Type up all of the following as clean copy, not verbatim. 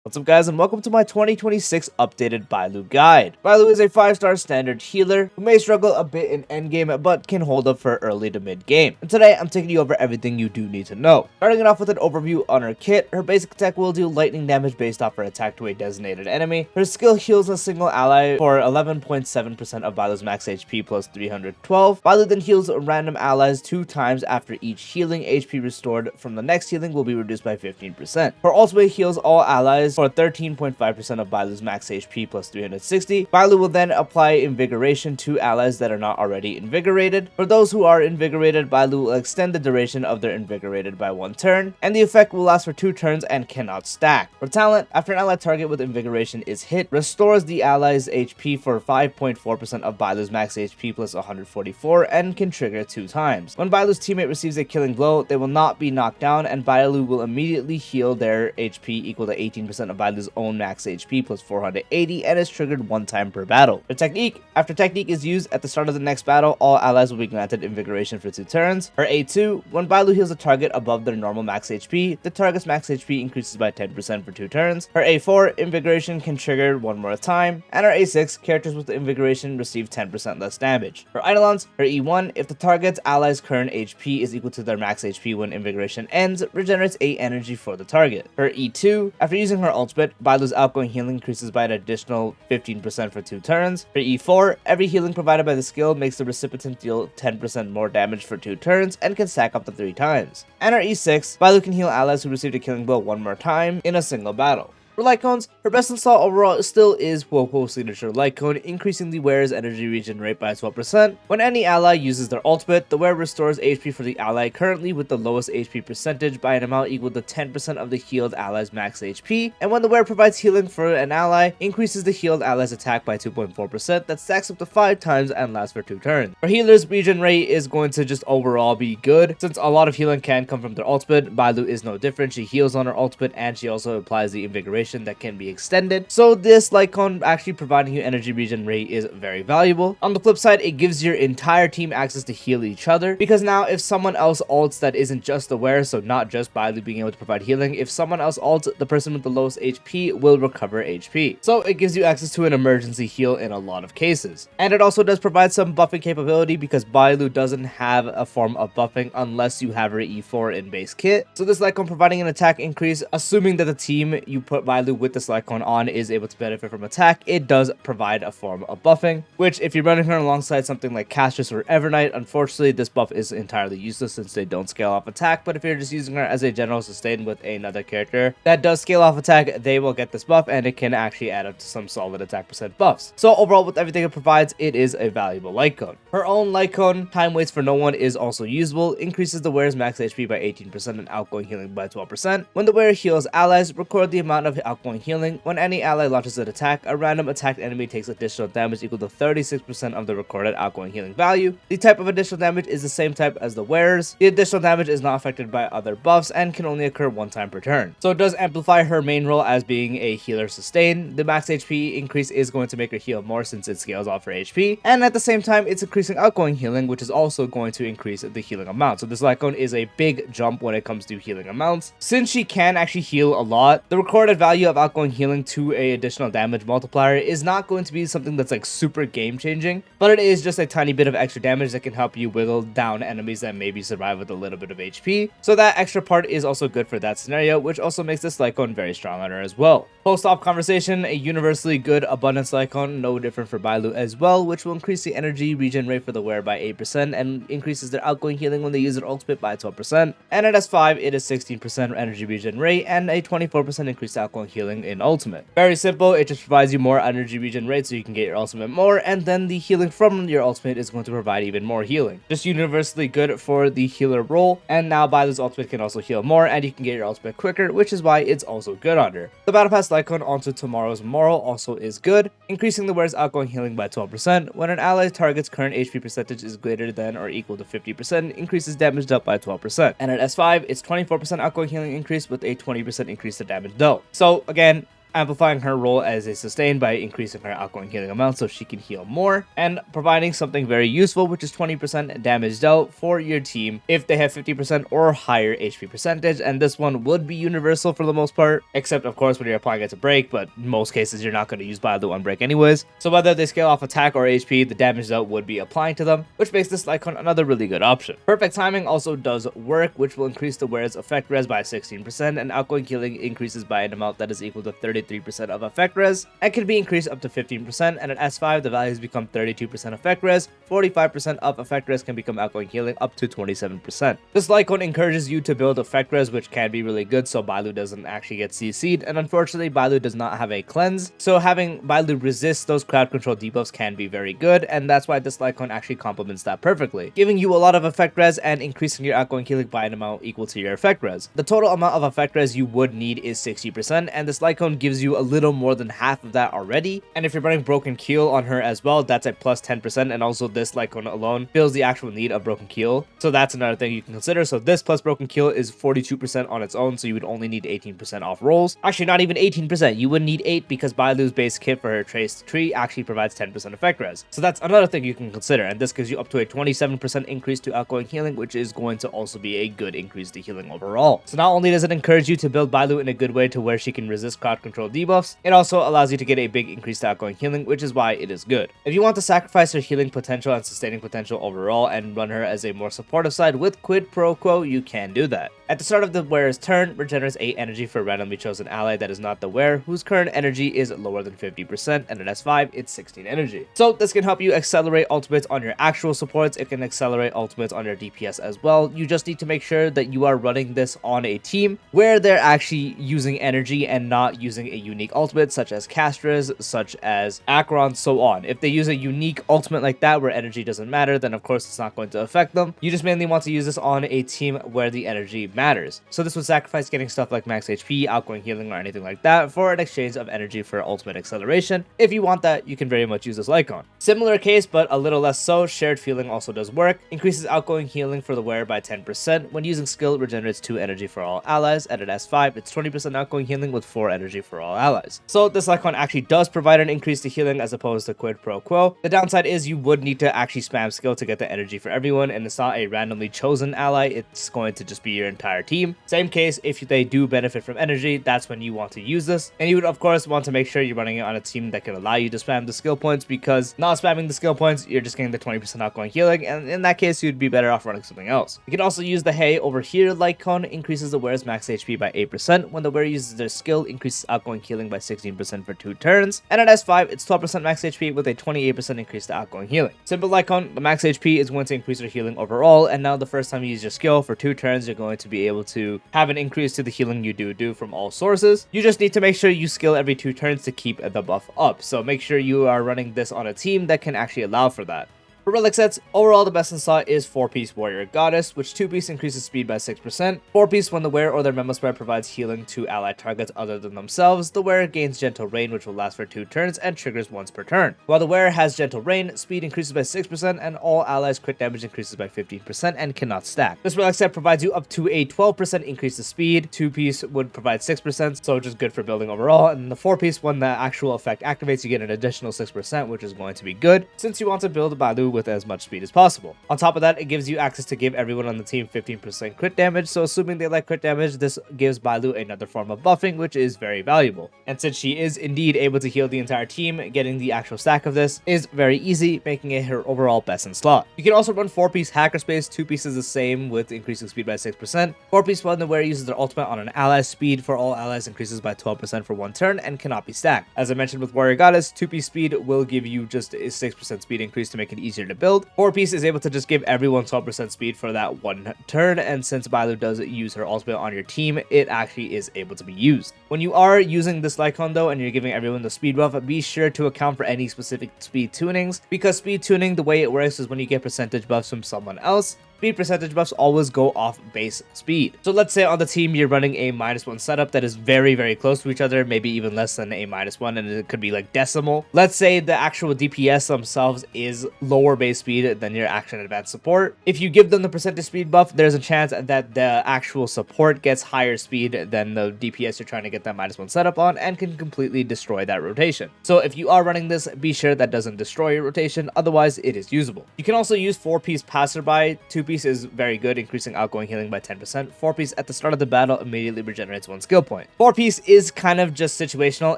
What's up guys, and welcome to my 2026 updated Bailu guide. Bailu is a 5-star standard healer who may struggle a bit in endgame but can hold up for early to mid game. And today I'm taking you over everything you do need to know. Starting it off with an overview on her kit, her basic attack will do lightning damage based off her attack to a designated enemy. Her skill heals a single ally for 11.7% of Bailu's max HP plus 312. Bailu then heals random allies 2 times after each healing. HP restored from the next healing will be reduced by 15%. Her ultimate heals all allies for 13.5% of Bailu's max HP plus 360. Bailu will then apply Invigoration to allies that are not already invigorated. For those who are invigorated, Bailu will extend the duration of their invigorated by 1 turn, and the effect will last for 2 turns and cannot stack. For talent, after an ally target with Invigoration is hit, restores the ally's HP for 5.4% of Bailu's max HP plus 144 and can trigger 2 times. When Bailu's teammate receives a killing blow, they will not be knocked down, and Bailu will immediately heal their HP equal to 18% of Bailu's own max HP plus 480 and is triggered 1 time per battle. The technique, after technique is used at the start of the next battle, all allies will be granted Invigoration for 2 turns. Her A2, when Bailu heals a target above their normal max HP, the target's max HP increases by 10% for 2 turns. Her A4, Invigoration can trigger 1 more time, and her A6, characters with the Invigoration receive 10% less damage. For Eidolons, her E1, if the target's ally's current HP is equal to their max HP when Invigoration ends, regenerates 8 energy for the target. Her E2, after using her ultimate, Bailu's outgoing healing increases by an additional 15% for 2 turns. For E4, every healing provided by the skill makes the recipient deal 10% more damage for 2 turns and can stack up to 3 times. And her E6, Bailu can heal allies who received a killing blow 1 more time in a single battle. For Lightcones, her best install overall still is Woko's signature Lightcone, increasing the wearer's energy regen rate by 12%. When any ally uses their ultimate, the wearer restores HP for the ally currently with the lowest HP percentage by an amount equal to 10% of the healed ally's max HP, and when the wearer provides healing for an ally, increases the healed ally's attack by 2.4%, that stacks up to 5 times and lasts for 2 turns. For healers, regen rate is going to just overall be good. Since a lot of healing can come from their ultimate, Bailu is no different. She heals on her ultimate and she also applies the Invigoration that can be extended, so this Lightcone actually providing you energy regen rate is very valuable. On the flip side, it gives your entire team access to heal each other, because now if someone else ults that isn't just the wearer, so not just Bailu being able to provide healing, if someone else ults, the person with the lowest HP will recover HP, so it gives you access to an emergency heal in a lot of cases. And it also does provide some buffing capability, because Bailu doesn't have a form of buffing unless you have her E4 in base kit, so this Lightcone providing an attack increase, assuming that the team you put Bailu with this Lightcone on is able to benefit from attack, it does provide a form of buffing, which if you're running her alongside something like Castress or Evernight, unfortunately this buff is entirely useless since they don't scale off attack, but if you're just using her as a general sustain with another character that does scale off attack, they will get this buff and it can actually add up to some solid attack percent buffs. So overall, with everything it provides, it is a valuable Lightcone. Her own Lightcone, Time Waits for No One, is also usable, increases the wearer's max HP by 18% and outgoing healing by 12%. When the wearer heals allies, record the amount of outgoing healing. When any ally launches an attack, a random attacked enemy takes additional damage equal to 36% of the recorded outgoing healing value. The type of additional damage is the same type as the wearer's. The additional damage is not affected by other buffs and can only occur 1 time per turn. So it does amplify her main role as being a healer sustain. The max HP increase is going to make her heal more since it scales off her HP, and at the same time it's increasing outgoing healing, which is also going to increase the healing amount. So this Lightcone is a big jump when it comes to healing amounts. Since she can actually heal a lot, the recorded value of outgoing healing to a additional damage multiplier is not going to be something that's like super game changing, but it is just a tiny bit of extra damage that can help you wiggle down enemies that maybe survive with a little bit of HP. So that extra part is also good for that scenario, which also makes this Lightcone very strong on her as well. Post-op conversation, a universally good abundance Lightcone, no different for Bailu as well, which will increase the energy regen rate for the wearer by 8% and increases their outgoing healing when they use their ultimate by 12%. And at S5, it is 16% energy regen rate and a 24% increased outgoing healing in ultimate. Very simple, it just provides you more energy regen rate so you can get your ultimate more, and then the healing from your ultimate is going to provide even more healing. Just universally good for the healer role, and now Bailu's ultimate can also heal more and you can get your ultimate quicker, which is why it's also good on her. The Battle Pass Lightcone onto Tomorrow's Moral also is good, increasing the wearer's outgoing healing by 12%. When an ally target's current HP percentage is greater than or equal to 50%, increases damage dealt by 12%. And at S5, it's 24% outgoing healing increase with a 20% increase to damage dealt. So again, amplifying her role as a sustain by increasing her outgoing healing amount so she can heal more, and providing something very useful, which is 20% damage dealt for your team if they have 50% or higher HP percentage, and this one would be universal for the most part, except of course when you're applying it to break, but in most cases you're not going to use Bailu on break anyways. So whether they scale off attack or HP, the damage dealt would be applying to them, which makes this Lightcone another really good option. Perfect timing also does work, which will increase the wearer's effect res by 16%, and outgoing healing increases by an amount that is equal to 33% of effect res, and can be increased up to 15%, and at S5 the values become 32% effect res, 45% of effect res can become outgoing healing up to 27%. This Lightcone encourages you to build effect res, which can be really good so Bailu doesn't actually get CC'd, and unfortunately Bailu does not have a cleanse, so having Bailu resist those crowd control debuffs can be very good, and that's why this Lightcone actually complements that perfectly, giving you a lot of effect res and increasing your outgoing healing by an amount equal to your effect res. The total amount of effect res you would need is 60%, and this Lightcone gives you a little more than half of that already, and if you're running Broken Keel on her as well, that's at plus 10%, and also this Lightcone alone fills the actual need of Broken Keel, so that's another thing you can consider. So this plus Broken Keel is 42% on its own, so you would only need 18% off rolls. Actually, not even 18%, you would need 8 because Bailu's base kit for her Traced Tree actually provides 10% effect res. So that's another thing you can consider, and this gives you up to a 27% increase to outgoing healing, which is going to also be a good increase to healing overall. So not only does it encourage you to build Bailu in a good way to where she can resist crowd control debuffs, it also allows you to get a big increase to outgoing healing, which is why it is good. If you want to sacrifice her healing potential and sustaining potential overall and run her as a more supportive side with quid pro quo, you can do that. At the start of the wearer's turn, regenerates 8 energy for a randomly chosen ally that is not the wearer, whose current energy is lower than 50%, and at S5, it's 16 energy. So this can help you accelerate ultimates on your actual supports, it can accelerate ultimates on your DPS as well. You just need to make sure that you are running this on a team where they're actually using energy and not using a unique ultimate, such as Castras, such as Acheron, so on. If they use a unique ultimate like that where energy doesn't matter, then of course it's not going to affect them. You just mainly want to use this on a team where the energy matters. So this would sacrifice getting stuff like max HP, outgoing healing, or anything like that for an exchange of energy for ultimate acceleration. If you want that, you can very much use this Lightcone. Similar case, but a little less so, shared feeling also does work. Increases outgoing healing for the wearer by 10%. When using skill, regenerates 2 energy for all allies. And at S5, it's 20% outgoing healing with 4 energy for all allies. So this Lightcone actually does provide an increase to healing as opposed to quid pro quo. The downside is you would need to actually spam skill to get the energy for everyone, and it's not a randomly chosen ally, it's going to just be your entire team. Same case, if they do benefit from energy, that's when you want to use this, and you would of course want to make sure you're running it on a team that can allow you to spam the skill points, because not spamming the skill points, you're just getting the 20% outgoing healing, and in that case you'd be better off running something else. You can also use the Hey over here Lightcone, increases the wearer's max HP by 8%. When the wearer uses their skill, increases outgoing healing by 16% for 2 turns, and at S5 it's 12% max HP with a 28% increase to outgoing healing. Simple Lightcone, the max HP is going to increase your healing overall, and now the first time you use your skill for 2 turns, you're going to be able to have an increase to the healing you do from all sources. You just need to make sure you skill every 2 turns to keep the buff up, so make sure you are running this on a team that can actually allow for that. For relic sets, overall the best in slot is 4-piece Warrior Goddess, which 2-piece increases speed by 6%. 4-piece when the wearer or their memo spread provides healing to allied targets other than themselves, the wearer gains Gentle Rain, which will last for 2 turns and triggers once per turn. While the wearer has Gentle Rain, speed increases by 6% and all allies crit damage increases by 15% and cannot stack. This relic set provides you up to a 12% increase to speed. 2-piece would provide 6%, so just good for building overall, and the 4-piece when the actual effect activates, you get an additional 6%, which is going to be good since you want to build Bailu with as much speed as possible. On top of that, it gives you access to give everyone on the team 15% crit damage, so assuming they like crit damage, this gives Bailu another form of buffing, which is very valuable. And since she is indeed able to heal the entire team, getting the actual stack of this is very easy, making it her overall best in slot. You can also run 4-piece Hackerspace, 2-piece is the same with increasing speed by 6%. 4-piece when the wearer uses their ultimate on an ally, speed for all allies increases by 12% for 1 turn and cannot be stacked. As I mentioned with Warrior Goddess, 2-piece speed will give you just a 6% speed increase to make it easier to build. 4-piece is able to just give everyone 12% speed for that 1 turn, and since Bailu does use her ultimate on your team, it actually is able to be used. When you are using this Lightcone though, and you're giving everyone the speed buff, be sure to account for any specific speed tunings, because speed tuning, the way it works is when you get percentage buffs from someone else, speed percentage buffs always go off base speed. So let's say on the team you're running a -1 setup that is very close to each other, maybe even less than a -1, and it could be like decimal. Let's say the actual DPS themselves is lower base speed than your action advanced support. If you give them the percentage speed buff, there's a chance that the actual support gets higher speed than the DPS you're trying to get that -1 setup on, and can completely destroy that rotation. So if you are running this, be sure that doesn't destroy your rotation, otherwise it is usable. You can also use 4-piece passerby. 2-piece is very good, increasing outgoing healing by 10%. 4-piece at the start of the battle immediately regenerates 1 skill point. 4-piece is kind of just situational.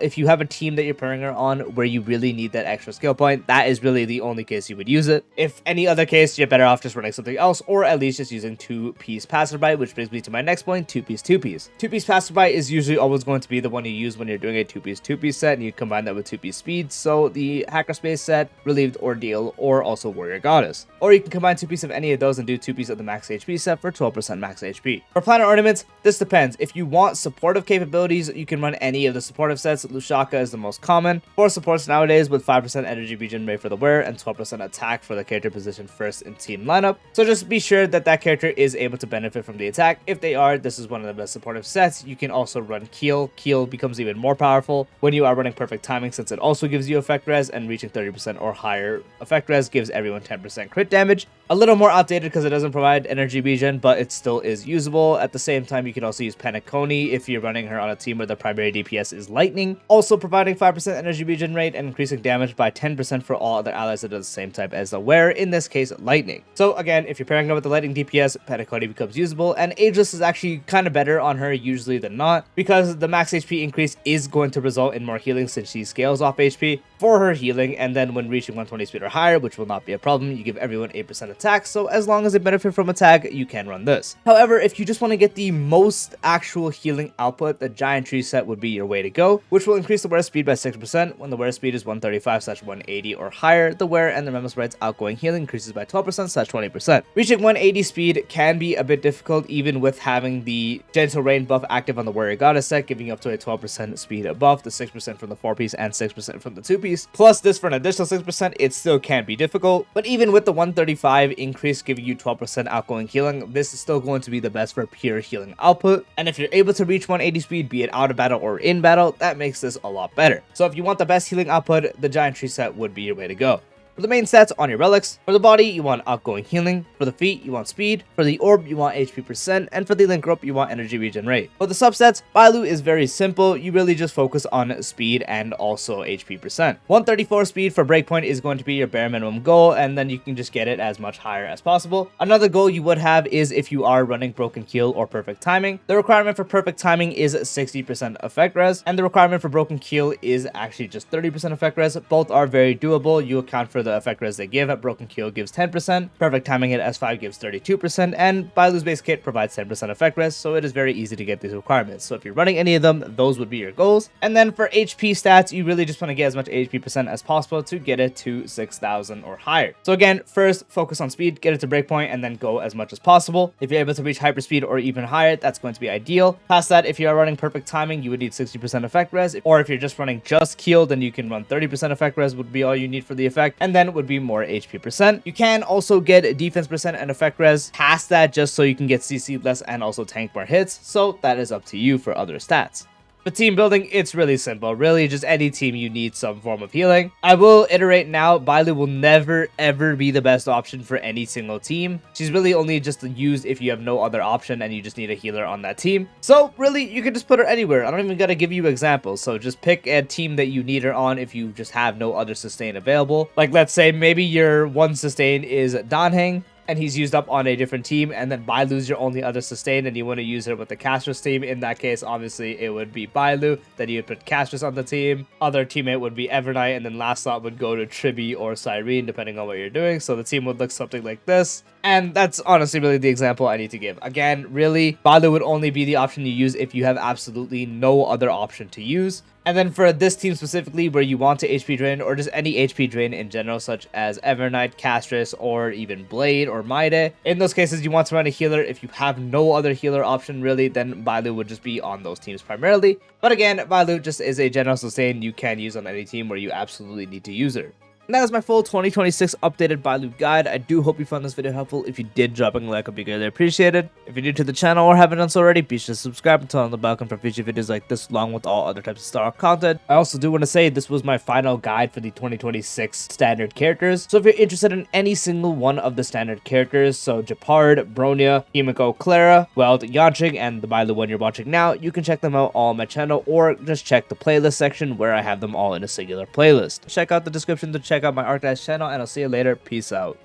If you have a team that you're pairing her on where you really need that extra skill point, that is really the only case you would use it. If any other case, you're better off just running something else, or at least just using 2-piece passerby, which brings me to my next point, 2-piece 2-piece. 2-piece passerby is usually always going to be the one you use when you're doing a 2-piece 2-piece set, and you combine that with 2-piece speed, so the Hackerspace set, Relieved Ordeal, or also Warrior Goddess. Or you can combine 2-piece of any of those and do 2-piece of the max HP set for 12% max HP. For Planar Ornaments, this depends. If you want supportive capabilities, you can run any of the supportive sets. Lushaka is the most common. For supports nowadays with 5% energy regen rate for the wearer and 12% attack for the character positioned first in team lineup. So just be sure that that character is able to benefit from the attack. If they are, this is one of the best supportive sets. You can also run Keel. Keel becomes even more powerful when you are running perfect timing, since it also gives you effect res, and reaching 30% or higher effect res gives everyone 10% crit damage. A little more outdated because it doesn't provide energy regen, but it still is usable. At the same time, you can also use Penacony if you're running her on a team where the primary DPS is lightning, also providing 5% energy regen rate and increasing damage by 10% for all other allies that are the same type as the wearer, in this case lightning. So again, if you're pairing her with the lightning DPS, Penacony becomes usable, and Ageless is actually kind of better on her usually than not, because the max HP increase is going to result in more healing since she scales off HP for her healing, and then when reaching 120 speed or higher, which will not be a problem, you give everyone 8% attack, so as long as they benefit from attack, you can run this. However, if you just want to get the most actual healing output, the Giant Tree set would be your way to go, which will increase the wearer speed by 6%. When the wearer speed is 135/180 or higher, the wearer and the Remember Sprite's outgoing healing increases by 12%/20%. Reaching 180 speed can be a bit difficult even with having the Gentle Rain buff active on the Warrior Goddess set, giving you up to a 12% speed buff, the 6% from the 4-piece and 6% from the 2-piece. Plus this for an additional 6%, it still can be difficult, but even with the 135 increase giving you 12% outgoing healing, this is still going to be the best for pure healing output. And if you're able to reach 180 speed, be it out of battle or in battle, that makes this a lot better. So if you want the best healing output, the Giant Tree set would be your way to go. For the main stats on your relics, for the body, you want outgoing healing. For the feet, you want speed. For the orb, you want HP percent. And for the link rope, you want energy regen rate. For the substats, Bailu is very simple. You really just focus on speed and also HP percent. 134 speed for breakpoint is going to be your bare minimum goal, and then you can just get it as much higher as possible. Another goal you would have is if you are running broken keel or perfect timing. The requirement for perfect timing is 60% effect res, and the requirement for broken keel is actually just 30% effect res. Both are very doable. You account for the effect res they give. At broken keel gives 10%, perfect timing at S5 gives 32%, and Bailu's base kit provides 10% effect res, so it is very easy to get these requirements. So if you're running any of them, those would be your goals. And then for HP stats, you really just want to get as much HP percent as possible to get it to 6,000 or higher. So again, first focus on speed, get it to breakpoint, and then go as much as possible. If you're able to reach hyperspeed or even higher, that's going to be ideal. Past that, if you are running perfect timing, you would need 60% effect res, or if you're just running just keel, then you can run 30% effect res would be all you need for the effect, and then would be more HP percent. You can also get defense percent and effect res past that just so you can get CC less and also tank more hits, so that is up to you for other stats. For team building, it's really simple. Really, just any team you need some form of healing. I will iterate now, Bailu will never ever be the best option for any single team. She's really only just used if you have no other option and you just need a healer on that team. So really, you can just put her anywhere. I don't even gotta give you examples. So just pick a team that you need her on if you just have no other sustain available. Like let's say maybe your one sustain is Danheng, and he's used up on a different team, and then Bailu's your only other sustain, and you want to use her with the Castrus team. In that case, obviously, it would be Bailu. Then you would put Castrus on the team. Other teammate would be Evernight, and then last slot would go to Tribi or Cyrene, depending on what you're doing. So the team would look something like this. And that's honestly really the example I need to give. Again, really, Bailu would only be the option you use if you have absolutely no other option to use. And then for this team specifically, where you want to HP drain, or just any HP drain in general, such as Evernight, Castrus, or even Blade or Maide, in those cases, you want to run a healer. If you have no other healer option, really, then Bailu would just be on those teams primarily. But again, Bailu just is a general sustain you can use on any team where you absolutely need to use her. And that is my full 2026 updated Bailu guide. I do hope you found this video helpful. If you did, dropping a like would be greatly appreciated. If you're new to the channel or haven't done so already, be sure to subscribe and turn on the bell icon for future videos like this, along with all other types of Star Wars content. I also do want to say this was my final guide for the 2026 standard characters. So if you're interested in any single one of the standard characters, so Japard, Bronya, Himiko, Clara, Weld, Yanching, and the Bailu one you're watching now, you can check them out all on my channel, or just check the playlist section where I have them all in a singular playlist. Check out the description to check out my Archives channel, and I'll see you later. Peace out.